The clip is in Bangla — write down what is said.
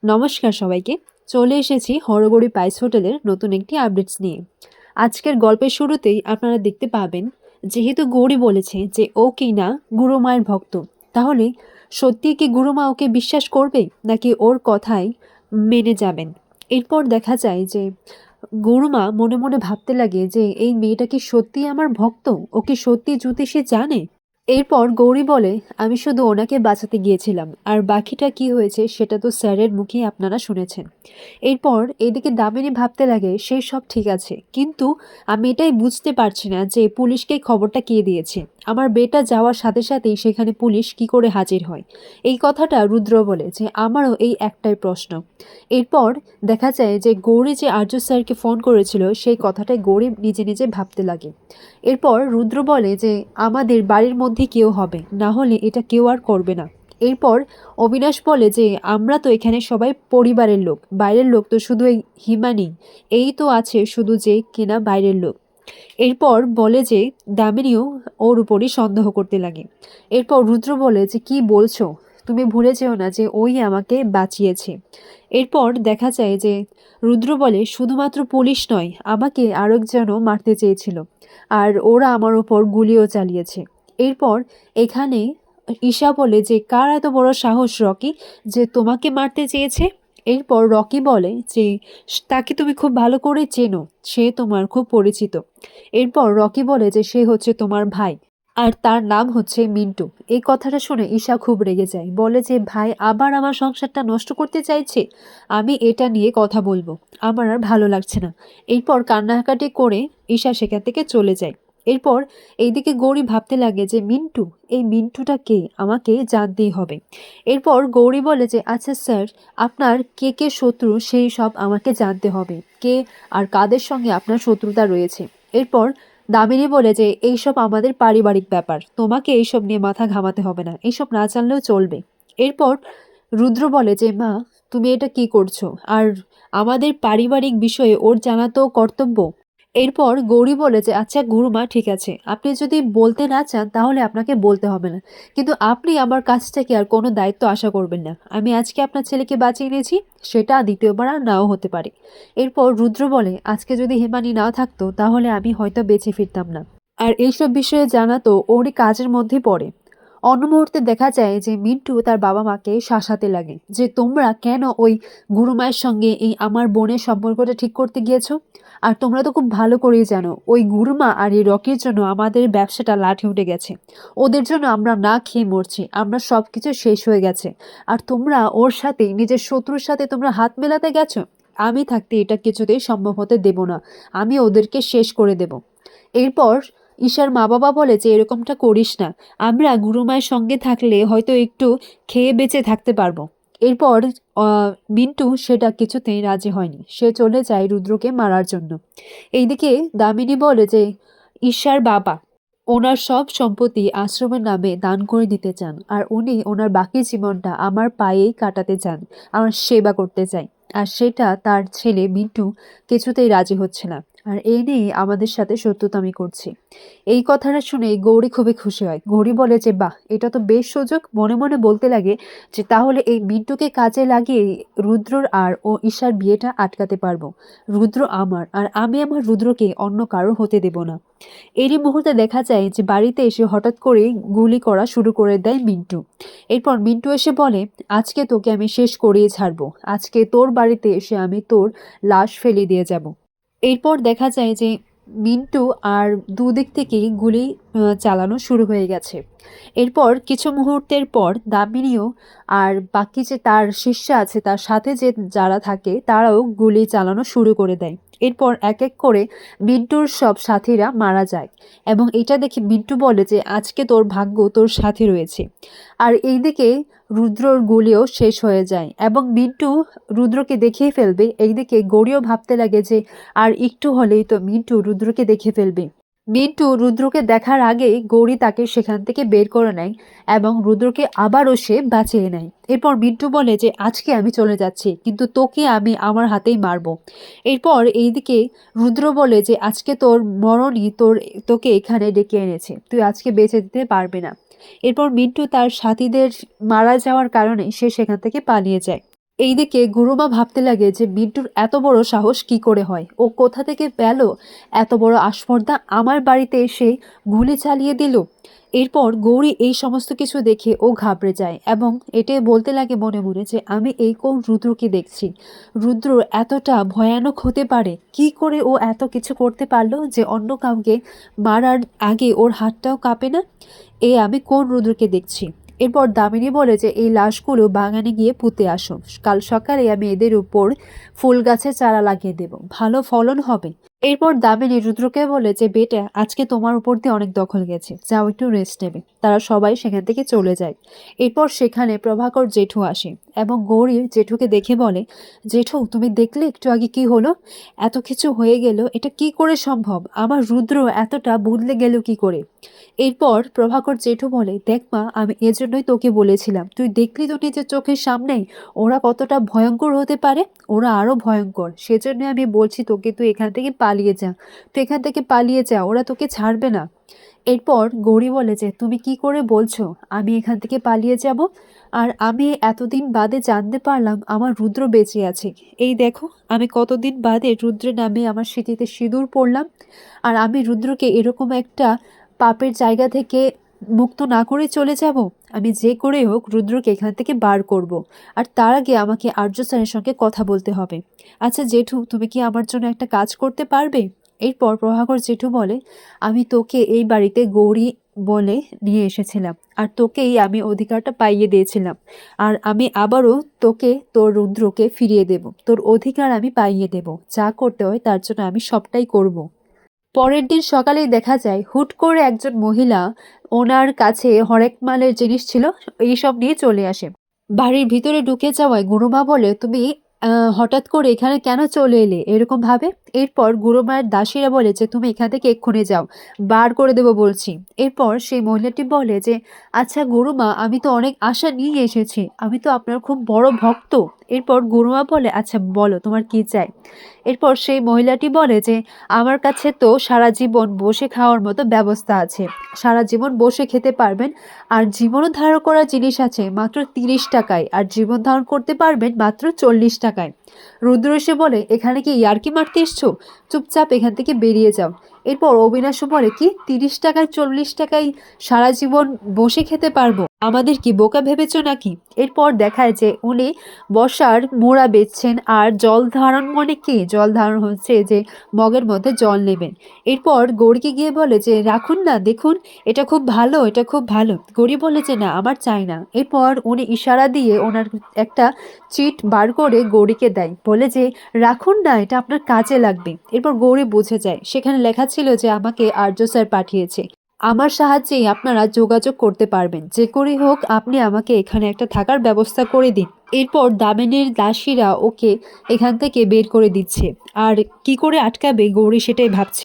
নমস্কার সবাইকে। চলে এসেছি হরগৌরী পাইস হোটেলের নতুন একটি আপডেটস নিয়ে। আজকের গল্পের শুরুতেই আপনারা দেখতে পাবেন, যেহেতু গৌরী বলেছে যে ও কি না গুরুমায়ের ভক্ত, তাহলে সত্যি কি গুরুমা ওকে বিশ্বাস করবে নাকি ওর কথাই মেনে যাবেন। এরপর দেখা যায় যে গুরুমা মনে মনে ভাবতে লাগে যে এই মেয়েটা কি সত্যি আমার ভক্ত, ও কি সত্যি জ্যোতিষী জানে। এরপর গৌরী বলে, আমি শুধু ওনাকে বাঁচাতে গিয়েছিলাম, আর বাকিটা কি হয়েছে সেটা তো স্যারের মুখেই আপনারা শুনেছেন। এরপর এদিকে দামিনী ভাবতে লাগে সেই সব ঠিক আছে, কিন্তু আমি এটাই বুঝতে পারছি না যে পুলিশকে খবরটা কে দিয়েছে। আমার বেটা যাওয়ার সাথে সাথেই সেখানে পুলিশ কি করে হাজির হয়। এই কথাটা রুদ্র বলে যে আমারও এই একটাই প্রশ্ন। এরপর দেখা যায় যে গৌরী যে আর্য স্যারকে ফোন করেছিল সেই কথাটাই গৌরী নিজে নিজে ভাবতে লাগে। এরপর রুদ্র বলে যে আমাদের বাড়ির মধ্যে কেউ হবে, না হলে এটা কেউ আর করবে না। এরপর অবিনাশ বলে যে আমরা তো এখানে সবাই পরিবারের লোক, বাইরের লোক তো শুধু এই হিমানি, এই তো আছে শুধু যে কিনা বাইরের লোক। এরপর বলে যে দামিনীও ওর উপরই সন্দেহ করতে লাগে। এরপর রুদ্র বলে যে কি বলছো, তুমি ভুলে যেও না যে ওই আমাকে বাঁচিয়েছে। এরপর দেখা যায় যে রুদ্র বলে শুধুমাত্র পুলিশ নয়, আমাকে আরেকজনও মারতে চেয়েছিল, আর ওরা আমার ওপর গুলিও চালিয়েছে। এরপর এখানে ঈশা বলে যে কার এত বড় সাহস রকি, যে তোমাকে মারতে চেয়েছে। এরপর রকি বলে যে তাকে তুমি খুব ভালো করে চেনো, সে তোমার খুব পরিচিত। এরপর রকি বলে যে সে হচ্ছে তোমার ভাই, আর তার নাম হচ্ছে মিন্টু। এই কথাটা শুনে ঈশা খুব রেগে যায়, বলে যে ভাই আবার আমার সংসারটা নষ্ট করতে চাইছে, আমি এটা নিয়ে কথা বলবো, আমার আর ভালো লাগছে না। এরপর কান্নাকাটি করে ঈশা সেখান থেকে চলে যায়। এরপর এইদিকে গৌরী ভাবতে লাগে যে মিন্টু, এই মিন্টুটা কে, আমাকে জানতেই হবে। এরপর গৌরী বলে যে আচ্ছা স্যার, আপনার কে কে শত্রু সেই সব আমাকে জানতে হবে, কে আর কাদের সঙ্গে আপনার শত্রুতা রয়েছে। এরপর দামিনী বলে যে এইসব আমাদের পারিবারিক ব্যাপার, তোমাকে এইসব নিয়ে মাথা ঘামাতে হবে না, এইসব না জানলেও চলবে। এরপর রুদ্র বলে যে মা, তুমি এটা কি করছো, আর আমাদের পারিবারিক বিষয়ে ওর জানা তো কর্তব্য। এরপর গৌরী বলে যে আচ্ছা গুরুমা ঠিক আছে, আপনি যদি বলতে না চান তাহলে আপনাকে বলতে হবে না, কিন্তু আপনি আমার কাছ থেকে আর কোনো দায়িত্ব আশা করবেন না। আমি আজকে আপনার ছেলেকে বাঁচিয়ে নিয়েছি, সেটা দ্বিতীয়বার আর নাও হতে পারে। এরপর রুদ্র বলে আজকে যদি হিমানি না থাকতো তাহলে আমি হয়তো বেঁচে ফিরতাম না, আর এইসব বিষয়ে জানা তো ওরই কাজের মধ্যে পড়ে। অন্য মুহূর্তে দেখা যায় যে মিন্টু তার বাবা মাকে শাসাতে লাগে যে তোমরা কেন ওই গুরুমায়ের সঙ্গে এই আমার বোনের সম্পর্কটা ঠিক করতে গিয়েছো। আর তোমরা তো খুব ভালো করেই জানো ওই গুরুমা আর এই রকির জন্য আমাদের ব্যবসাটা লাঠে উঠে গেছে, ওদের জন্য আমরা না খেয়ে মরছি, আমরা সব কিছু শেষ হয়ে গেছে, আর তোমরা ওর সাথে নিজের শত্রুর সাথে তোমরা হাত মেলাতে গেছো। আমি থাকতে এটা কিছুতেই সম্ভব হতে দেব না, আমি ওদেরকে শেষ করে দেব। এরপর ঈশার মা বাবা বলে যে এরকমটা করিস না, আমরা গুরুমায়ের সঙ্গে থাকলে হয়তো একটু খেয়ে বেঁচে থাকতে পারবো। এরপর মিন্টু সেটা কিছুতেই রাজি হয়নি, সে চলে যায় রুদ্রকে মারার জন্য। এইদিকে দামিনী বলে যে ঈশার বাবা ওনার সব সম্পত্তি আশ্রমের নামে দান করে দিতে চান, আর উনি ওনার বাকি জীবনটা আমার পায়েই কাটাতে চান, আমার সেবা করতে চাই। আর সেটা তার ছেলে মিন্টু কিছুতেই রাজি হচ্ছে না, আর এই নিয়ে আমাদের সাথে শত্রুতামি করছে। এই কথাটা শুনে গৌরী খুবই খুশি হয়। গৌরী বলে যে বাহ, এটা তো বেশ সুযোগ। মনে মনে বলতে লাগে যে তাহলে এই মিন্টুকে কাজে লাগিয়ে রুদ্রর আর ও ঈশার বিয়েটা আটকাতে পারবো। রুদ্র আমার, আর আমি আমার রুদ্রকে অন্য কারো হতে দেব না। এরই মুহূর্তে দেখা যায় যে বাড়িতে এসে হঠাৎ করে গুলি করা শুরু করে দেয় মিন্টু। এরপর মিন্টু এসে বলে আজকে তোকে আমি শেষ করেই ছাড়বো, আজকে তোর বাড়িতে এসে আমি তোর লাশ ফেলে দিয়ে যাব। এরপর দেখা যায় যে মিন্টু আর দুদিক থেকেই গুলি চালানো শুরু হয়ে গেছে। এরপর কিছু মুহূর্তের পর দামিনীও আর বাকি যে তার শিষ্যা আছে তার সাথে যে যারা থাকে তারাও গুলি চালানো শুরু করে দেয়। এরপর এক এক করে মিন্টুর সব সাথীরা মারা যায়, এবং এটা দেখে মিন্টু বলে যে আজকে তোর ভাগ্য তোর সাথে রয়েছে। আর এইদিকে রুদ্রর গুলিও শেষ হয়ে যায় এবং মিন্টু রুদ্রকে দেখিয়ে ফেলবে। এইদিকে গৌরীও ভাবতে লাগে যে আর একটু হলেই তো মিন্টু রুদ্রকে দেখে ফেলবে। মিন্টু রুদ্রকে দেখার আগেই গৌরী তাকে সেখান থেকে বের করে নেয় এবং রুদ্রকে আবারও সে বাঁচিয়ে নেয়। এরপর মিন্টু বলে যে আজকে আমি চলে যাচ্ছি, কিন্তু তোকে আমি আমার হাতেই মারবো। এরপর এইদিকে রুদ্র বলে যে আজকে তোর মরণই তোকে এখানে ডেকে এনেছে, তুই আজকে বেঁচে দিতে পারবে না। এরপর মিন্টু তার সাথীদের মারা যাওয়ার কারণে সে সেখান থেকে পালিয়ে যায়। এইদিকে গুরুমা ভাবতে লাগে যে মিন্টুর এত বড় সাহস কি করে হয়, ও কোথা থেকে পেল এত বড় আস্পর্ধা, আমার বাড়িতে এসে গুলি চালিয়ে দিল। এরপর গৌরী এই সমস্ত কিছু দেখে ও ঘাবড়ে যায় এবং এটাই বলতে লাগে মনে মনে যে আমি এই কোন রুদ্রকে দেখছি, রুদ্র এতটা ভয়ানক হতে পারে কি করে, ও এত কিছু করতে পারলো যে অন্য কাউকে মারার আগে ওর হাতটাও কাঁপে না, আমি কোন রুদ্রকে দেখছি। এরপর দামিনী বলে যে এই লাশগুলো বাগানে গিয়ে পুঁতে আসো, কাল সকালে আমি এদের উপর ফুল গাছের চারা লাগিয়ে দেব, ভালো ফলন হবে। এরপর দামিনী রুদ্রকে বলে যে বেটা, আজকে তোমার উপর দিয়ে অনেক দখল গেছে, যাও একটু রেস্ট নেবে। তারা সবাই সেখান থেকে চলে যায়। এরপর সেখানে প্রভাকর জেঠু আসে এবং গৌরী জেঠুকে দেখে বলে, জেঠু তুমি দেখলে একটু আগে কি হলো, এত কিছু হয়ে গেল, এটা কি করে সম্ভব, আমার রুদ্র এতটা বদলে গেল কি করে। এরপর প্রভাকর জেঠু বলে, দেখ মা, আমি এজন্যই তোকে বলেছিলাম, তুই দেখলি তো নিজের চোখের সামনেই ওরা কতটা ভয়ঙ্কর হতে পারে, ওরা আরো ভয়ঙ্কর, সেজন্য আমি বলছি তোকে, তুই এখান থেকে পালিয়ে যা, তুই এখান থেকে পালিয়ে যা, ওরা তোকে ছাড়বে না। এরপর গৌরী বলে যে তুমি কি করে বলছো আমি এখান থেকে পালিয়ে যাব, আর আমি এতদিন বাদে জানতে পারলাম আমার রুদ্র বেঁচে আছে। এই দেখো, আমি কতদিন বাদে রুদ্রের নামে আমার স্মৃতিতে সিঁদুর পড়লাম, আর আমি রুদ্রকে এরকম একটা পাপের জায়গা থেকে মুক্ত না করে চলে যাব। আমি যে করে হোক রুদ্রকে এখান থেকে বার করব, আর তার আগে আমাকে আর্য স্যারের সঙ্গে কথা বলতে হবে। আচ্ছা জেঠু, তুমি কি আমার জন্য একটা কাজ করতে পারবে? এরপর প্রভাকর জেঠু বলে, আমি তোকে এই বাড়িতে গৌরী বলে নিয়ে এসেছিলাম, আর তোকেই আমি অধিকারটা পাইয়ে দিয়েছিলাম, আর আমি আবারও তোকে তোর রুদ্রকে ফিরিয়ে দেব, তোর অধিকার আমি পাইয়ে দেব, যা করতে হয় তার জন্য আমি সবটাই করব। পরের দিন সকালেই দেখা যায় হুট করে একজন মহিলা, ওনার কাছে হরেক মালের জিনিস ছিল, এইসব নিয়ে চলে আসে। বাড়ির ভিতরে ঢুকে যাওয়ায় গুরুমা বলে, তুমি হঠাৎ করে এখানে কেন চলে এলে এরকম ভাবে। এরপর গুরুমায়ের দাসীরা বলে যে তুমি এখান থেকে এক্ষুনি যাও, বার করে দেবো বলছি। এরপর সেই মহিলাটি বলে যে আচ্ছা গুরুমা, আমি তো অনেক আশা নিয়ে এসেছি, আমি তো আপনার খুব বড় ভক্ত। এরপর গুরুমা বলে, আচ্ছা বলো তোমার কি চাই। এরপর সেই মহিলাটি বলে যে আমার কাছে তো সারা জীবন বসে খাওয়ার মতো ব্যবস্থা আছে, সারা জীবন বসে খেতে পারবেন, আর জীবনও ধারণ করার জিনিস আছে মাত্র 30 টাকায়, আর জীবন ধারণ করতে পারবেন মাত্র 40 টাকায়। রুদ্র এসে বলে, এখানে কি ইয়ার্কি মারতে এসছো, চুপচাপ এখান থেকে বেরিয়ে যাও। এরপর অবিনাশও বলে, কি 30 টাকায় 40 টাকায় সারা জীবন বসে খেতে পারবো, আমাদের কি বোকা ভেবেছো নাকি। এরপর দেখায় যে উনি বসার মোড়া বেচছেন, আর জল ধারণ মানে কি, জল ধারণ হচ্ছে যে মগের মধ্যে জল নেবেন। এরপর গৌরীকে গিয়ে বলে যে রাখুন না, দেখুন এটা খুব ভালো, এটা খুব ভালো। গৌরী বলে যে না, আমার চাই না। এরপর উনি ইশারা দিয়ে ওনার একটা চিট বার করে গৌরীকে দেয়, বলে যে রাখুন না, এটা আপনার কাজে লাগবে। এরপর গৌরী বুঝে যায় সেখানে লেখা ছিল যে আমাকে আর্য স্যার পাঠিয়েছে, আমার সাহায্যেই আপনারা যোগাযোগ করতে পারবেন, যে করেই হোক আপনি আমাকে এখানে একটা থাকার ব্যবস্থা করে দিন। এরপর দামিনীর দাসীরা ওকে এখান থেকে বের করে দিচ্ছে, আর কি করে আটকাবে গৌরী সেটাই ভাবছে।